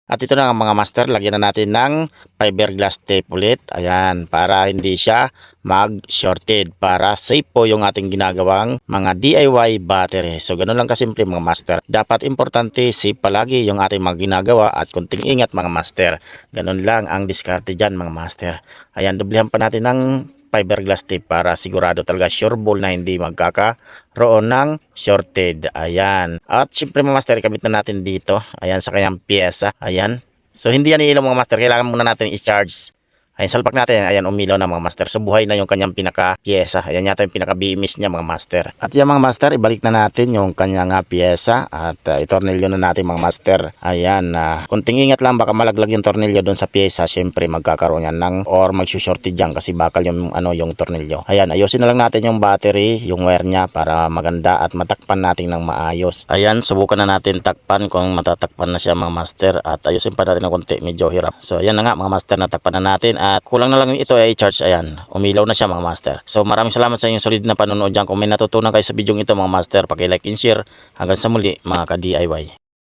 At ito na nga mga master, lagyan na natin ng fiberglass tape ulit. Ayan, para hindi siya mag-shorted. Para safe po yung ating ginagawang mga DIY battery. So ganun lang kasimple mga master. Dapat importante safe palagi yung ating mga ginagawa at kunting ingat mga master. Ganun lang ang diskarte dyan mga master. Ayan, dublihan pa natin ng fiberglass tape para sigurado talaga sure ball na hindi magkakaroon ng shorted. Ayan. At syempre mga master, ikabit na natin dito. Ayan, sa kanyang pyesa. Ayan. So hindi yan iilaw mga master. Kailangan muna natin i-charge. Ayan, salpak natin. Ayan, umilaw na mga master. So buhay na yung kanyang pinaka-pyesa. Ayan yata yung pinaka-bimis niya mga master. At yan mga master, ibalik na natin yung kanyang pyesa. At itornilyo na natin mga master. Ayan, kunting ingat lang. Baka malaglag yung tornilyo doon sa pyesa. Siyempre magkakaroon yan ng or magsushorted dyan kasi bakal yung, yung tornilyo. Ayan, ayusin na lang natin yung battery, yung wire niya para maganda at matakpan natin ng maayos. Ayan, subukan na natin takpan kung matatakpan na siya mga master. At ayusin pa natin ng konti. Medyo hirap. So ayan na nga mga master, natakpan na natin. At kulang na lang ito ay charge. Ayan, umilaw na siya mga master. So maraming salamat sa inyong solid na panonood dyan. Kung may natutunan kayo sa video ito mga master, paki-like and share. Hanggang sa muli mga ka-DIY.